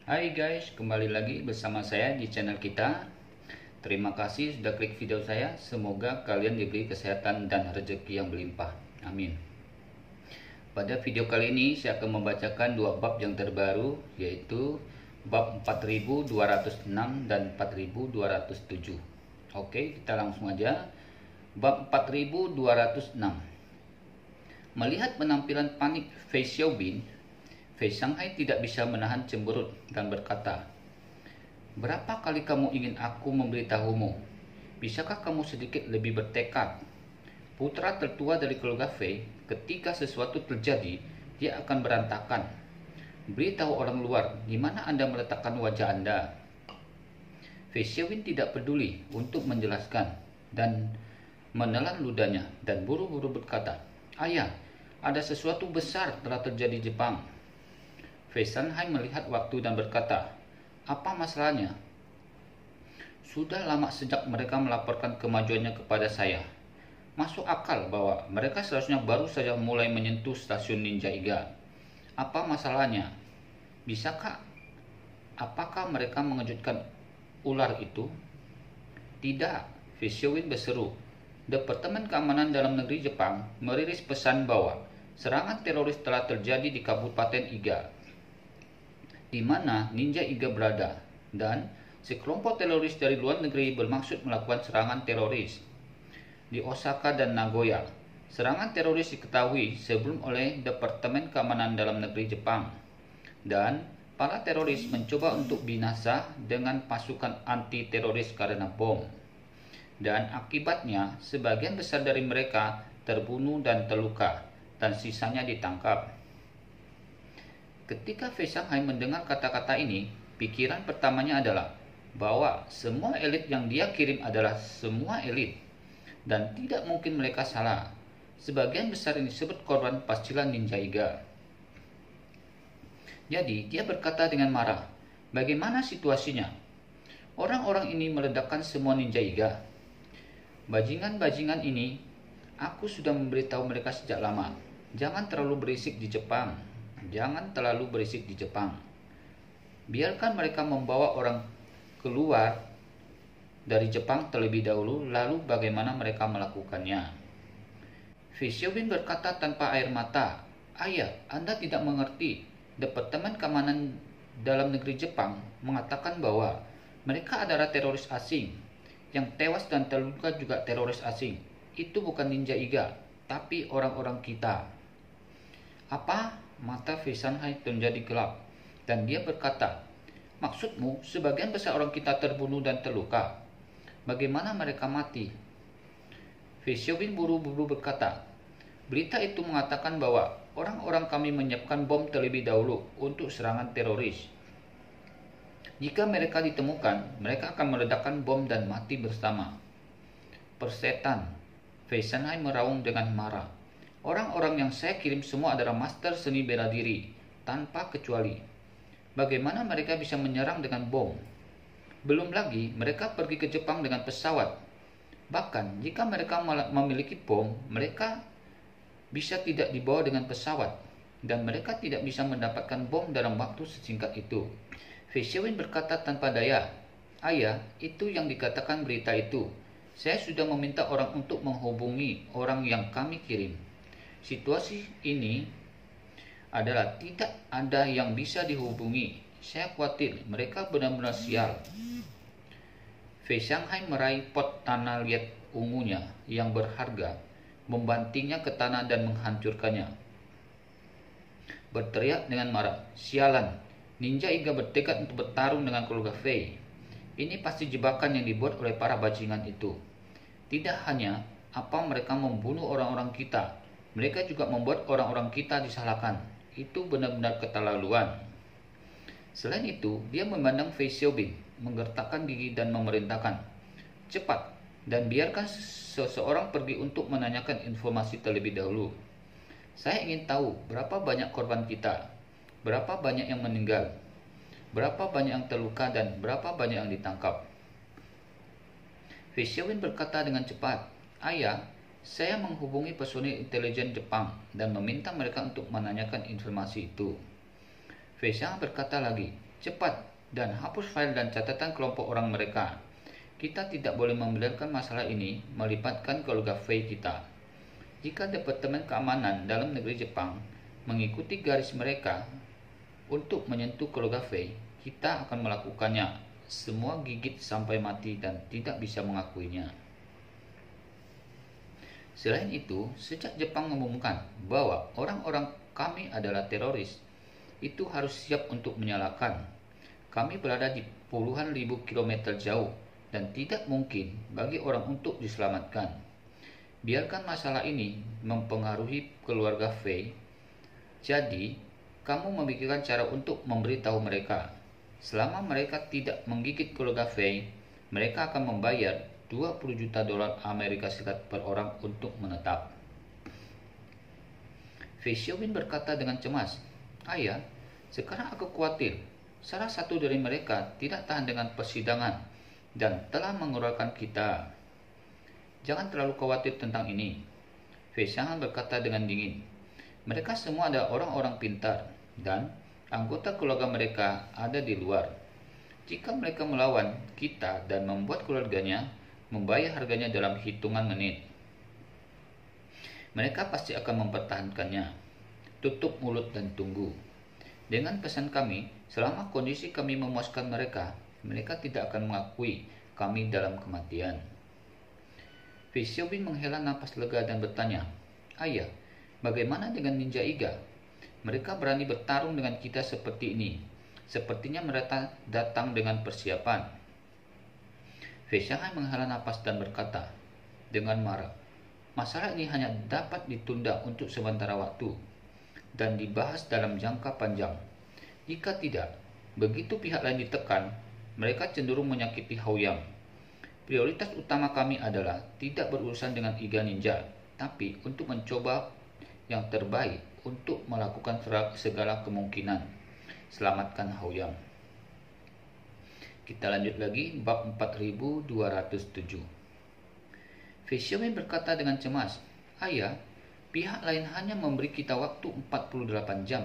Hai guys, kembali lagi bersama saya di channel kita. Terima kasih sudah klik video saya. Semoga kalian diberi kesehatan dan rezeki yang berlimpah. Amin. Pada video kali ini saya akan membacakan dua bab yang terbaru, yaitu bab 4206 dan 4207. Oke, kita langsung aja. Bab 4206. Melihat penampilan panik Fei Xiaobin, Fei Shanghai tidak bisa menahan cemberut dan berkata, "Berapa kali kamu ingin aku memberitahumu? Bisakah kamu sedikit lebih bertekad?" Putra tertua dari keluarga Fei, ketika sesuatu terjadi, dia akan berantakan. Beritahu orang luar di mana Anda meletakkan wajah Anda. Fei Xiaobin tidak peduli untuk menjelaskan dan menelan ludahnya dan buru-buru berkata, "Ayah, ada sesuatu besar telah terjadi di Jepang." Fei Shanghai melihat waktu dan berkata, "Apa masalahnya?" "Sudah lama sejak mereka melaporkan kemajuannya kepada saya. Masuk akal bahwa mereka seharusnya baru saja mulai menyentuh stasiun Ninja Iga. Apa masalahnya? Bisakah? Apakah mereka mengejutkan ular itu?" "Tidak," Fei Xiaobin berseru. "Departemen Keamanan Dalam Negeri Jepang merilis pesan bahwa serangan teroris telah terjadi di Kabupaten Iga, di mana Ninja Iga berada, dan sekelompok teroris dari luar negeri bermaksud melakukan serangan teroris di Osaka dan Nagoya. Serangan teroris diketahui sebelum oleh Departemen Keamanan Dalam Negeri Jepang, dan para teroris mencoba untuk binasa dengan pasukan anti teroris karena bom, dan akibatnya sebagian besar dari mereka terbunuh dan terluka, dan sisanya ditangkap." Ketika Fei Shanghai mendengar kata-kata ini, pikiran pertamanya adalah bahwa semua elit yang dia kirim adalah semua elit, dan tidak mungkin mereka salah. Sebagian besar yang disebut korban pastilah Ninja Iga. Jadi dia berkata dengan marah, "Bagaimana situasinya? Orang-orang ini meledakkan semua Ninja Iga. Bajingan-bajingan ini, aku sudah memberitahu mereka sejak lama. Jangan terlalu berisik di Jepang. Jangan terlalu berisik di Jepang. Biarkan mereka membawa orang keluar dari Jepang terlebih dahulu, lalu bagaimana mereka melakukannya." Fei Xiaobin berkata tanpa air mata, "Ayah, Anda tidak mengerti. Departemen Keamanan Dalam Negeri Jepang mengatakan bahwa mereka adalah teroris asing. Yang tewas dan terluka juga teroris asing. Itu bukan Ninja Iga, tapi orang-orang kita." "Apa?" Mata Fei Shanghai menjadi gelap, dan dia berkata, "Maksudmu sebagian besar orang kita terbunuh dan terluka? Bagaimana mereka mati?" Fei Xiaobin buru-buru berkata, "Berita itu mengatakan bahwa orang-orang kami menyiapkan bom terlebih dahulu untuk serangan teroris. Jika mereka ditemukan, mereka akan meledakkan bom dan mati bersama." "Persetan!" Fei Shanghai meraung dengan marah. "Orang-orang yang saya kirim semua adalah master seni bela diri, tanpa kecuali. Bagaimana mereka bisa menyerang dengan bom? Belum lagi mereka pergi ke Jepang dengan pesawat. Bahkan jika mereka memiliki bom, mereka bisa tidak dibawa dengan pesawat, dan mereka tidak bisa mendapatkan bom dalam waktu sesingkat itu." Fei Xiaobin berkata tanpa daya, "Ayah, itu yang dikatakan berita itu. Saya sudah meminta orang untuk menghubungi orang yang kami kirim. Situasi ini adalah tidak ada yang bisa dihubungi. Saya khawatir mereka benar-benar sial." Fei Shanghai meraih pot tanah liat ungunya yang berharga, membantingnya ke tanah dan menghancurkannya. Berteriak dengan marah, "Sialan! Ninja Iga bertekad untuk bertarung dengan keluarga Fei. Ini pasti jebakan yang dibuat oleh para bajingan itu. Tidak hanya apa mereka membunuh orang-orang kita, mereka juga membuat orang-orang kita disalahkan. Itu benar-benar keterlaluan." Selain itu, dia memandang Fei Xiaobin, menggertakkan gigi dan memerintahkan, "Cepat, dan biarkan seseorang pergi untuk menanyakan informasi terlebih dahulu. Saya ingin tahu berapa banyak korban kita, berapa banyak yang meninggal, berapa banyak yang terluka, dan berapa banyak yang ditangkap." Fei Xiaobin berkata dengan cepat, "Ayah, saya menghubungi personil intelijen Jepang dan meminta mereka untuk menanyakan informasi itu." Fei Shanghai berkata lagi, Cepat dan hapus file dan catatan kelompok orang mereka. Kita tidak boleh membiarkan masalah ini melibatkan keluarga Fei kita. Jika Departemen Keamanan Dalam Negeri Jepang mengikuti garis mereka untuk menyentuh keluarga Fei, kita akan melakukannya. Semua gigit sampai mati dan tidak bisa mengakuinya. Selain itu, sejak Jepang mengumumkan bahwa orang-orang kami adalah teroris, itu harus siap untuk menyalahkan. Kami berada di puluhan ribu kilometer jauh dan tidak mungkin bagi orang untuk diselamatkan. Biarkan masalah ini mempengaruhi keluarga Fei. Jadi, kamu memikirkan cara untuk memberitahu mereka. Selama mereka tidak menggigit keluarga Fei, mereka akan membayar 20 juta dolar Amerika Serikat per orang untuk menetap. Fei Xiaobin berkata dengan cemas, "Ayah, sekarang aku khawatir salah satu dari mereka tidak tahan dengan persidangan dan telah mengeluarkan kita." "Jangan terlalu khawatir tentang ini," Fei Xiaohan berkata dengan dingin. "Mereka semua adalah orang-orang pintar dan anggota keluarga mereka ada di luar. Jika mereka melawan kita dan membuat keluarganya membayar harganya dalam hitungan menit, mereka pasti akan mempertahankannya. Tutup mulut dan tunggu. Dengan pesan kami, selama kondisi kami memuaskan mereka, mereka tidak akan mengakui kami dalam kematian." Fei Xiaobin menghela napas lega dan bertanya, "Ayah, bagaimana dengan Ninja Iga? Mereka berani bertarung dengan kita seperti ini. Sepertinya mereka datang dengan persiapan." Fei Xiaohan menghela napas dan berkata dengan marah, "Masalah ini hanya dapat ditunda untuk sementara waktu dan dibahas dalam jangka panjang. Jika tidak, begitu pihak lain ditekan, mereka cenderung menyakiti Haoyang. Prioritas utama kami adalah tidak berurusan dengan Iga Ninja, tapi untuk mencoba yang terbaik untuk melakukan segala kemungkinan. Selamatkan Haoyang." Kita lanjut lagi, bab 4207. Fei Xiaobin berkata dengan cemas, "Ayah, pihak lain hanya memberi kita waktu 48 jam.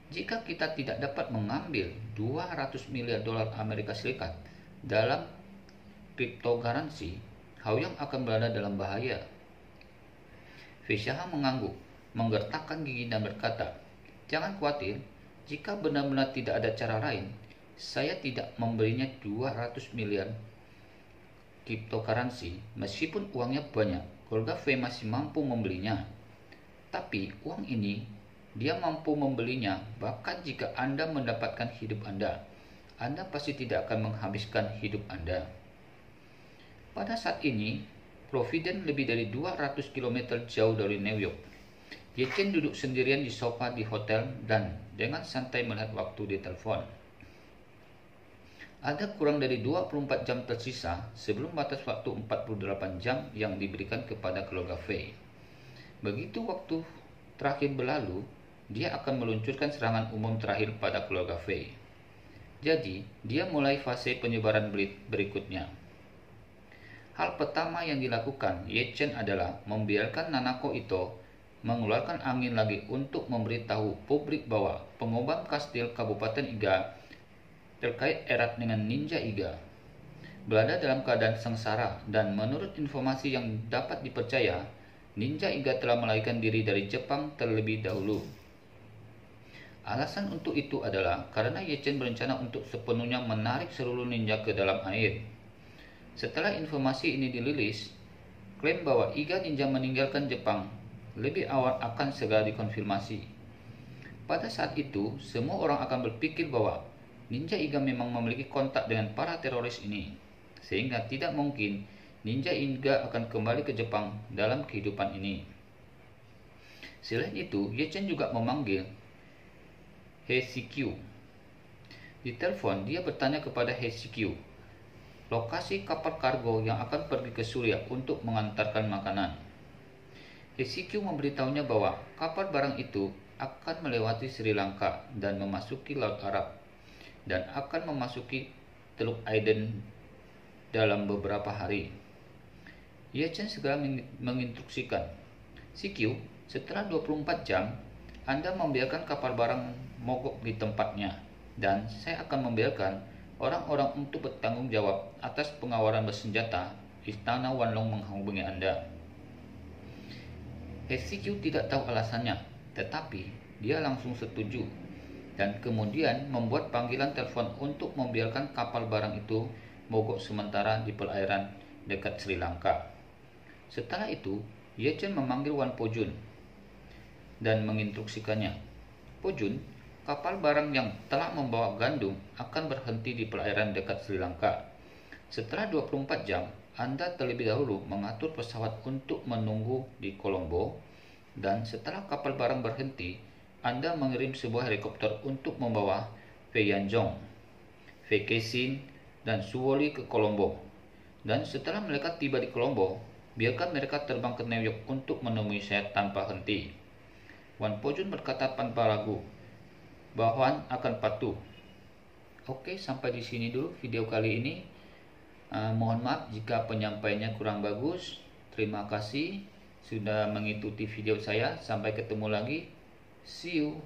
Jika kita tidak dapat mengambil 200 miliar dolar Amerika Serikat dalam kriptogaransi, Haoyang akan berada dalam bahaya." Fei Xiaohan mengangguk, menggertakkan gigi dan berkata, "Jangan khawatir, jika benar-benar tidak ada cara lain, saya tidak memberinya 200 miliar kriptogaransi. Meskipun uangnya banyak, keluarga Fei masih mampu membelinya. Tapi uang ini, dia mampu membelinya bahkan jika Anda mendapatkan hidup Anda. Anda pasti tidak akan menghabiskan hidup Anda." Pada saat ini, Providence lebih dari 200 km jauh dari New York. Ye Chen duduk sendirian di sofa di hotel dan dengan santai melihat waktu di telepon. Ada kurang dari 24 jam tersisa sebelum batas waktu 48 jam yang diberikan kepada keluarga Fei. Begitu waktu terakhir berlalu, dia akan meluncurkan serangan umum terakhir pada keluarga Fei. Jadi, dia mulai fase penyebaran berikutnya. Hal pertama yang dilakukan Ye Chen adalah membiarkan Nanako Ito mengeluarkan angin lagi untuk memberitahu publik bahwa pengobam kastil Kabupaten Iga terkait erat dengan Ninja Iga berada dalam keadaan sengsara, dan menurut informasi yang dapat dipercaya, Ninja Iga telah melarikan diri dari Jepang terlebih dahulu. Alasan untuk itu adalah karena Ye Chen berencana untuk sepenuhnya menarik seluruh ninja ke dalam air. Setelah informasi ini dirilis, klaim bahwa Iga Ninja meninggalkan Jepang lebih awal akan segera dikonfirmasi. Pada saat itu, semua orang akan berpikir bahwa Ninja Iga memang memiliki kontak dengan para teroris ini, sehingga tidak mungkin Ninja Iga akan kembali ke Jepang dalam kehidupan ini. Selain itu, Ye Chen juga memanggil He Shikyu. Di telepon, dia bertanya kepada He Shikyu lokasi kapal kargo yang akan pergi ke Suriah untuk mengantarkan makanan. He Shikyu memberitahunya bahwa kapal barang itu akan melewati Sri Lanka dan memasuki Laut Arab, dan akan memasuki Teluk Aden dalam beberapa hari. Ye Chen segera menginstruksikan, "Shikyu, setelah 24 jam, Anda membiarkan kapal barang mogok di tempatnya. dan saya akan membiarkan orang-orang untuk bertanggung jawab atas pengawalan bersenjata Istana Wanlong menghubungi Anda. HQ tidak tahu alasannya, tetapi dia langsung setuju dan kemudian membuat panggilan telepon untuk membiarkan kapal barang itu mogok sementara di perairan dekat Sri Lanka. Setelah itu, Ye Chen memanggil Wan Po Jun dan menginstruksikannya, "Po Jun, kapal barang yang telah membawa gandum akan berhenti di perairan dekat Sri Lanka. Setelah 24 jam, Anda terlebih dahulu mengatur pesawat untuk menunggu di Colombo, dan setelah kapal barang berhenti, Anda mengirim sebuah helikopter untuk membawa Fei Yanzhong, Fei Kexin, dan Suwoli ke Colombo. Dan setelah mereka tiba di Colombo, biarkan mereka terbang ke New York untuk menemui saya tanpa henti." Wan Po Jun berkata tanpa ragu bahwa akan patuh. Oke, sampai di sini dulu video kali ini. Mohon maaf jika penyampaiannya kurang bagus. Terima kasih sudah mengikuti video saya. Sampai ketemu lagi. See you.